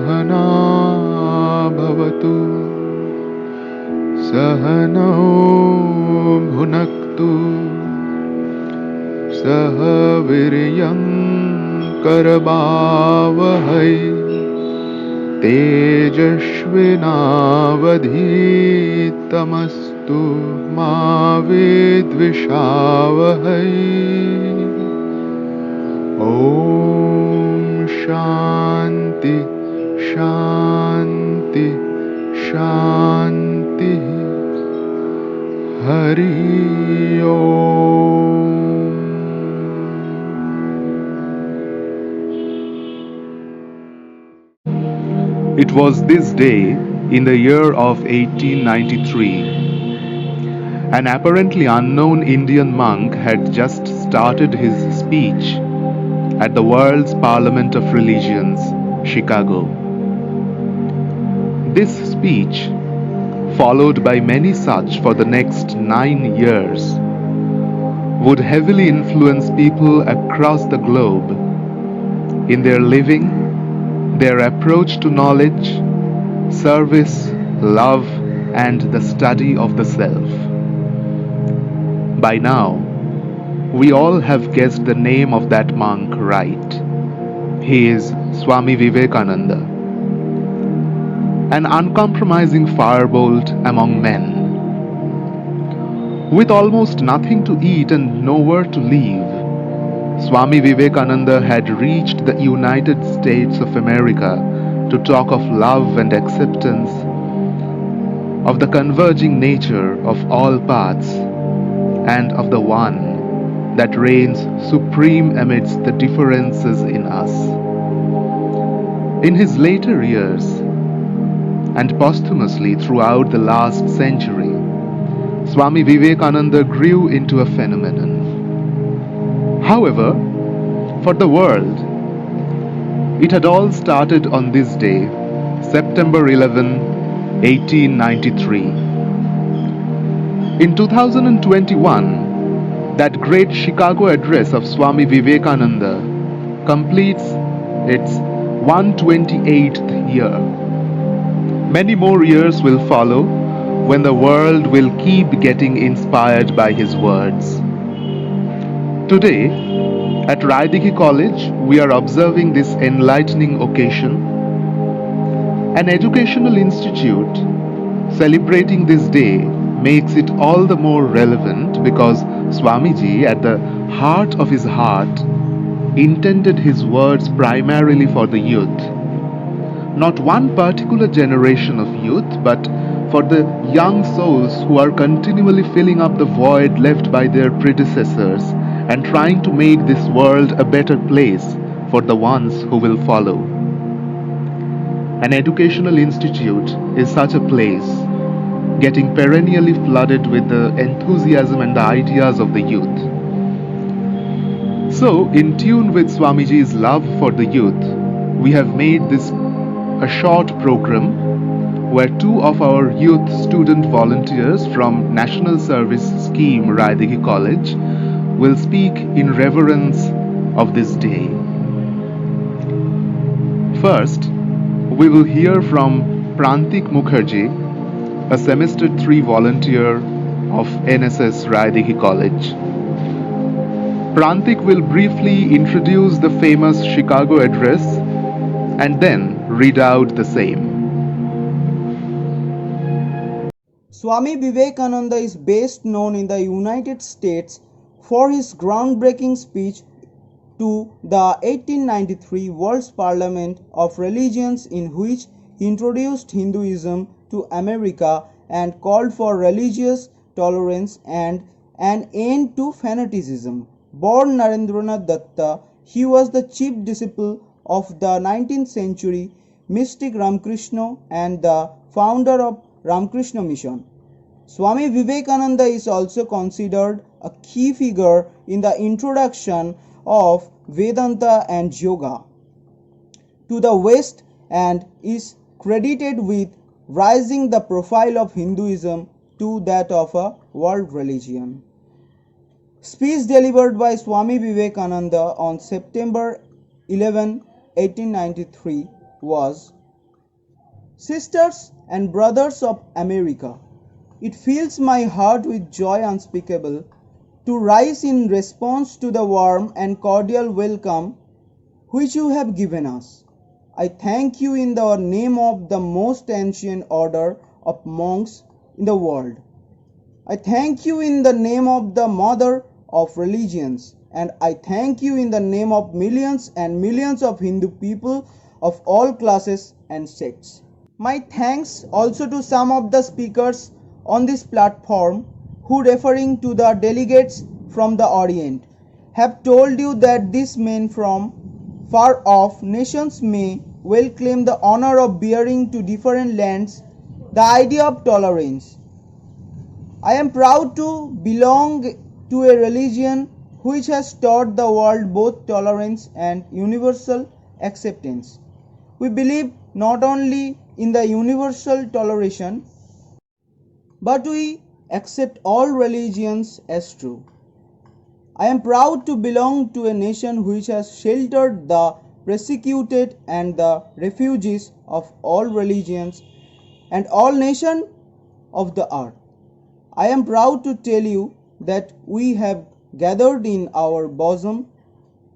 सहना भवतु सहनौ भुनक्तु सह वीर्यं करवावहै तेजस्विनावधीतमस्तु मा विद्विषावहै। ॐ शान्ति शान्ति शान्तिः। हरि ओम्। It was this day in the year of 1893. An apparently unknown Indian monk had just started his speech at the World's Parliament of Religions, Chicago. This speech, followed by many such for the next 9 years, would heavily influence people across the globe in their living, their approach to knowledge, service, love, and the study of the self. By now, we all have guessed the name of that monk right. He is Swami Vivekananda, an uncompromising firebolt among men. With almost nothing to eat and nowhere to live, Swami Vivekananda had reached the United States of America to talk of love and acceptance, of the converging nature of all paths, and of the one that reigns supreme amidst the differences in us. In his later years, and posthumously throughout the last century, Swami Vivekananda grew into a phenomenon. However, for the world, it had all started on this day, September 11, 1893. In 2021, that great Chicago address of Swami Vivekananda completes its 128th year. Many more years will follow when the world will keep getting inspired by his words. Today, at Raidighi College, we are observing this enlightening occasion. An educational institute celebrating this day makes it all the more relevant because Swamiji, at the heart of his heart, intended his words primarily for the youth. Not one particular generation of youth, but for the young souls who are continually filling up the void left by their predecessors and trying to make this world a better place for the ones who will follow. An educational institute is such a place, getting perennially flooded with the enthusiasm and the ideas of the youth. So, in tune with Swamiji's love for the youth, we have made this a short program where 2 of our youth student volunteers from National Service Scheme Raidighi College will speak in reverence of this day. First, we will hear from Prantik Mukherjee, a semester 3 volunteer of NSS Raidighi College. Prantik will briefly introduce the famous Chicago address and then read out the same. Swami Vivekananda is best known in the United States for his groundbreaking speech to the 1893 World's Parliament of Religions, in which he introduced Hinduism to America and called for religious tolerance and an end to fanaticism. Born Narendranath Datta, he was the chief disciple of the 19th century mystic Ramakrishna and the founder of Ramakrishna Mission. Swami Vivekananda is also considered a key figure in the introduction of Vedanta and Yoga to the West and is credited with raising the profile of Hinduism to that of a world religion. Speech delivered by Swami Vivekananda on September 11, 1893 was sisters and brothers of America, it fills my heart with joy unspeakable to rise in response to the warm and cordial welcome which you have given us. I thank you in the name of the most ancient order of monks in the world. I thank you in the name of the mother of religions, and I thank you in the name of millions and millions of Hindu people of all classes and sects. My thanks also to some of the speakers on this platform who, referring to the delegates from the Orient, have told you that these men from far off nations may well claim the honor of bearing to different lands the idea of tolerance. I am proud to belong to a religion which has taught the world both tolerance and universal acceptance. We believe not only in the universal toleration, but we accept all religions as true. I am proud to belong to a nation which has sheltered the persecuted and the refugees of all religions and all nations of the earth. I am proud to tell you that we have gathered in our bosom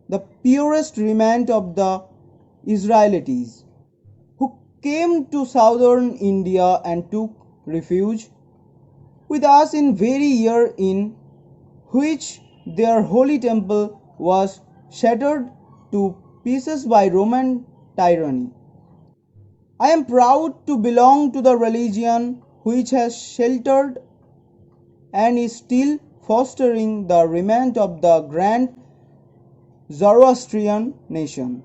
the purest remnant of the Israelites who came to southern India and took refuge with us in very year in which their holy temple was shattered to pieces by Roman tyranny. I am proud to belong to the religion which has sheltered and is still fostering the remnant of the grand Zoroastrian nation.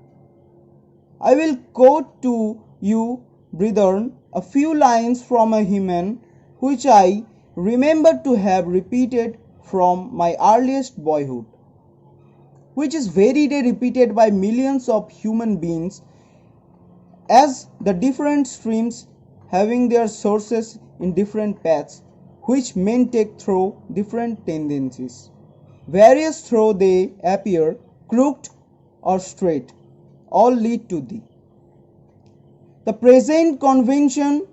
I will quote to you, brethren, a few lines from a hymn which I remember to have repeated from my earliest boyhood, which is very day repeated by millions of human beings as the different streams having their sources in different paths which men take through different tendencies. Various though they appear, crooked or straight, all lead to thee. The present convention,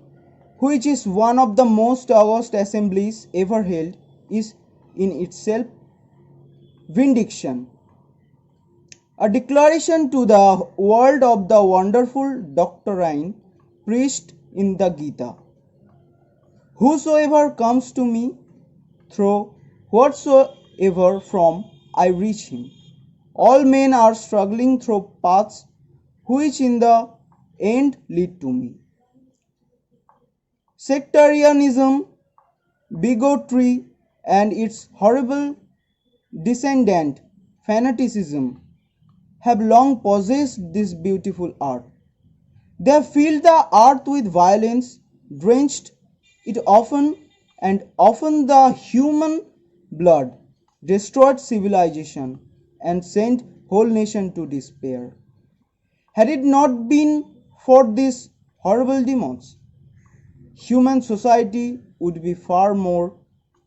which is one of the most august assemblies ever held, is in itself vindication, a declaration to the world of the wonderful doctrine preached in the Gita. Whosoever comes to me, through whatsoever from I reach him. All men are struggling through paths which in the end lead to me. Sectarianism, bigotry, and its horrible descendant, fanaticism, have long possessed this beautiful earth. They have filled the earth with violence, drenched it often, and often the human blood, destroyed civilization, and sent whole nation to despair. Had it not been for these horrible demons, human society would be far more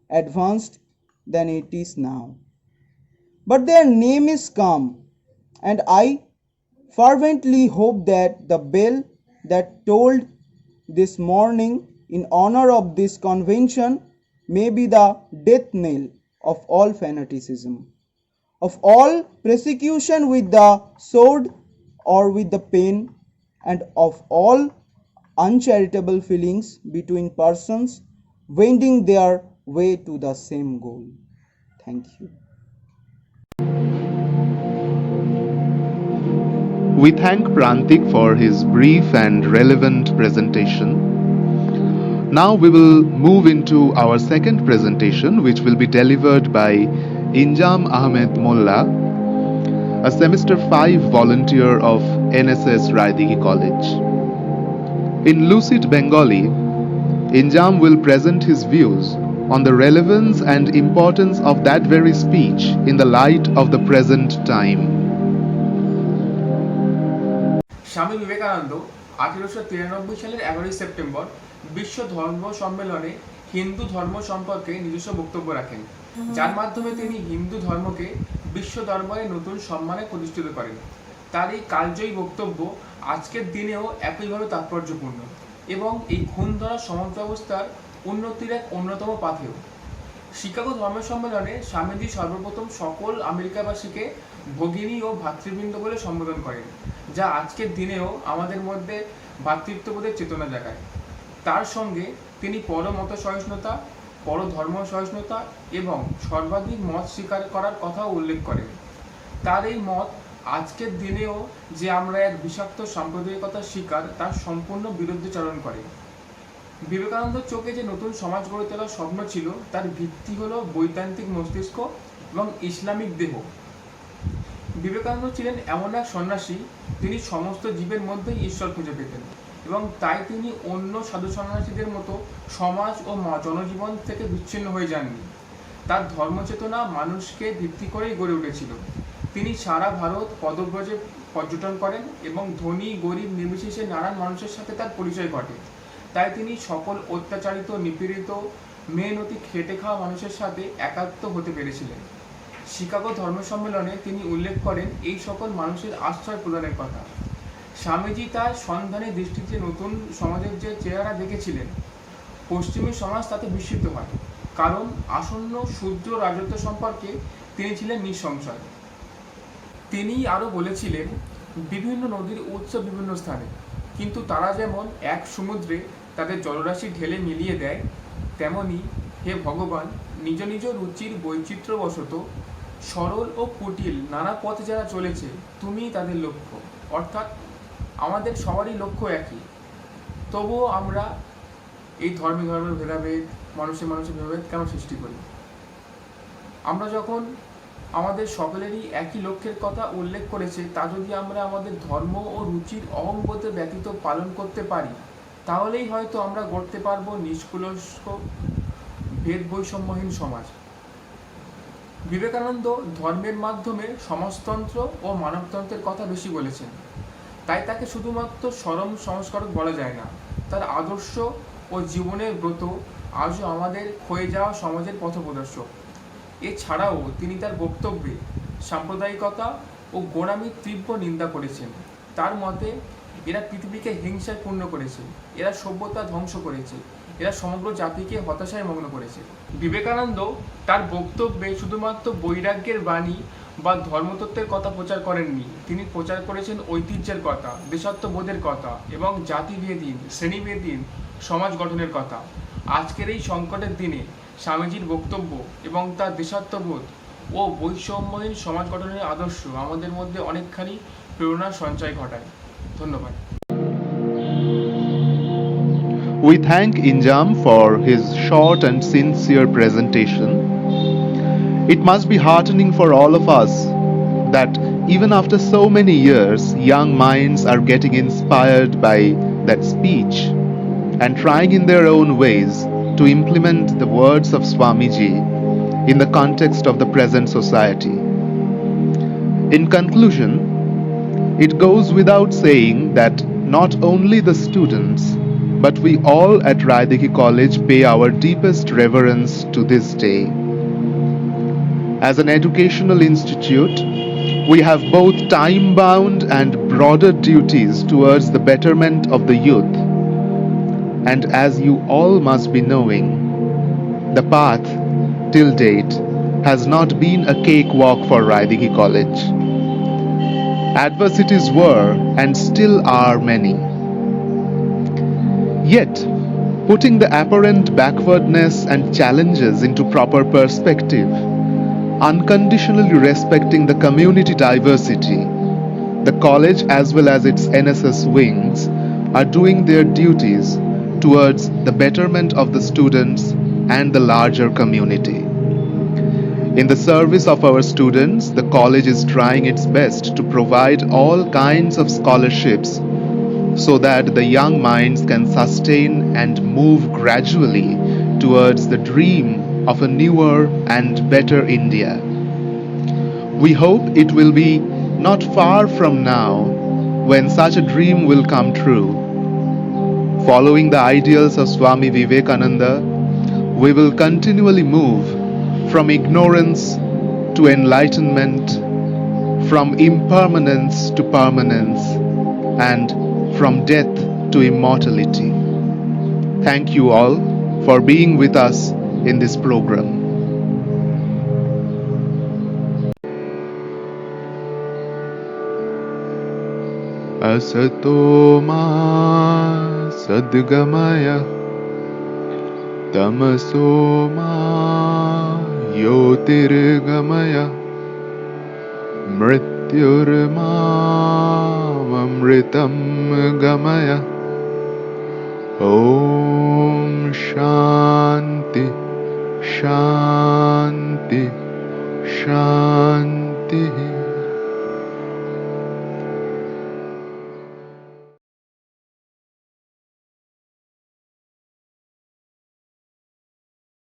advanced than it is now. But their name is come, and I fervently hope that the bell that tolled this morning in honor of this convention may be the death knell of all fanaticism, of all persecution with the sword or with the pen, and of all uncharitable feelings between persons wending their way to the same goal. Thank you. We thank Prantik for his brief and relevant presentation. Now we will move into our second presentation, which will be delivered by Injam Ahmed Molla, a semester 5 volunteer of NSS Raidighi College. In lucid Bengali, Injam will present his views on the relevance and importance of that very speech in the light of the present time. Swami Vivekananda 1893 সালের 11 September বিশ্ব ধর্ম সম্মেলনে হিন্দু ধর্ম সম্পর্কে নিজস্ব বক্তব্য রাখেন, যার মাধ্যমে তিনি হিন্দু ধর্মকে বিশ্ব দরবারে নতুন সম্মানে প্রতিষ্ঠিত করেন। তার এই কালজয়ী বক্তব্য আজকের দিনেও একইভাবে তাৎপর্যপূর্ণ। এবং এই খুন ধরা সমাজ ব্যবস্থার উন্নতির এক অন্যতম পাথেয়। শিকাগো ধর্ম সম্মেলনে স্বামীজি সর্বপ্রথম সকল আমেরিকাবাসীকে ভগিনী ও ভাতৃবৃন্দ বলে সম্বোধন করেন, যা আজকের দিনেও আমাদের মধ্যে ভ্রাতৃত্ববোধের চেতনা জাগায়। তার সঙ্গে তিনি পরমত সহিষ্ণুতা, পরধর্ম সহিষ্ণুতা এবং সর্বাধিক মত স্বীকার করার কথাও উল্লেখ করেন। তার এই মত আজকের দিনেও যে আমরা এক বিষাক্ত সাম্প্রদায়িকতার শিকার তার সম্পূর্ণ বিরুদ্ধচারণ করে। বিবেকানন্দের চোখে যে নতুন সমাজ গড়ে তোলার স্বপ্ন ছিল তার ভিত্তি হলো বৈতান্তিক মস্তিষ্ক এবং ইসলামিক দেহ। বিবেকানন্দ ছিলেন এমন এক সন্ন্যাসী, তিনি সমস্ত জীবের মধ্যেই ঈশ্বর খুঁজে পেতেন এবং তাই তিনি অন্য সাধু সন্ন্যাসীদের মতো সমাজ ও জনজীবন থেকে বিচ্ছিন্ন হয়ে যাননি। তার ধর্মচেতনা মানুষকে ভিত্তি করেই গড়ে উঠেছিল। তিনি সারা ভারত পদব্রজে পর্যটন করেন এবং ধনী গরিব নির্বিশেষে নানান মানুষের সাথে তার পরিচয় ঘটে। তাই তিনি সকল অত্যাচারিত, নিপীড়িত, মেহনতি, খেটে খাওয়া মানুষের সাথে একাত্ম হতে পেরেছিলেন। শিকাগো ধর্ম সম্মেলনে তিনি উল্লেখ করেন এই সকল মানুষের আশ্রয় প্রদানের কথা। স্বামীজি তার সন্ধানী দৃষ্টিতে নতুন সমাজের যে চেহারা দেখেছিলেন, পশ্চিমী সমাজ তাতে বিস্মিত হয়, কারণ আসন্ন শূদ্র রাজত্ব সম্পর্কে তিনি ছিলেন নিঃসংশয়। তিনি আরও বলেছিলেন, বিভিন্ন নদীর উৎস বিভিন্ন স্থানে, কিন্তু তারা যেমন এক সমুদ্রে তাদের জলরাশি ঢেলে মিলিয়ে দেয়, তেমনি হে ভগবান, নিজ নিজ রুচির বৈচিত্র্যবশত সরল ও কুটিল নানা পথে যারা চলেছে তুমি তাদের লক্ষ্য, অর্থাৎ আমাদের সবারই লক্ষ্য একই। তবুও আমরা এই ধর্মের ভেদাভেদ, মানুষের ভেদাভেদ কেন সৃষ্টি করি? আমরা যখন আমাদের সকলেরই একই লক্ষ্যের কথা উল্লেখ করেছে, তা যদি আমরা আমাদের ধর্ম ও রুচির অহংবোধে ব্যতীত পালন করতে পারি, তাহলেই হয়তো আমরা গড়তে পারবো নিষ্কলুষ ভেদ বৈষম্যহীন সমাজ। বিবেকানন্দ ধর্মের মাধ্যমে সমাজতন্ত্র ও মানবতন্ত্রের কথা বেশি বলেছেন, তাই তাকে শুধুমাত্র চরম সংস্কারক বলা যায় না। তার আদর্শ ও জীবনের ব্রত আজও আমাদের ক্ষয়ে যাওয়া সমাজের পথপ্রদর্শক। এছাড়াও তিনি তার বক্তব্যে সাম্প্রদায়িকতা ও গোঁড়ামির তীব্র নিন্দা করেছেন। তার মতে এরা পৃথিবীকে হিংসায় পূর্ণ করেছে, এরা সভ্যতা ধ্বংস করেছে, এরা সমগ্র জাতিকে হতাশায় মগ্ন করেছে। বিবেকানন্দ তার বক্তব্যে শুধুমাত্র বৈরাগ্যের বাণী বা ধর্মতত্ত্বের কথা প্রচার করেননি, তিনি প্রচার করেছেন ঐতিহ্যের কথা, দেশাত্মবোধের কথা এবং জাতিভেদহীন, শ্রেণীভেদহীন সমাজ গঠনের কথা। আজকের এই সংকটের দিনে স্বামীজির বক্তব্য এবং তার দেশাত্মবোধ ও বৈষম্যহীন সমাজ গঠনের আদর্শ আমাদের মধ্যে অনেকখানি প্রেরণার সঞ্চয় ঘটায়। ধন্যবাদ। We thank Injam for his short and sincere presentation. It must be heartening for all of us that even after so many years, young minds are getting inspired by that speech and trying in their own ways to implement the words of Swamiji in the context of the present society. In conclusion, it goes without saying that not only the students, but we all at Raidighi College pay our deepest reverence to this day. As an educational institute, we have both time-bound and broader duties towards the betterment of the youth. And as you all must be knowing, the path till date has not been a cakewalk for Raidighi College. Adversities were and still are many. Yet, putting the apparent backwardness and challenges into proper perspective, unconditionally respecting the community diversity, the college as well as its NSS wings are doing their duties towards the betterment of the students and the larger community. In the service of our students, the college is trying its best to provide all kinds of scholarships so that the young minds can sustain and move gradually towards the dream of a newer and better India. We hope it will be not far from now when such a dream will come true. Following the ideals of Swami Vivekananda, we will continually move from ignorance to enlightenment, from impermanence to permanence, and from death to immortality. Thank you all for being with us in this program. Asato ma sadgamaya tamaso ma yotirgamaya mrityurmamamritam gamaya. Om Shanti Shanti Shanti.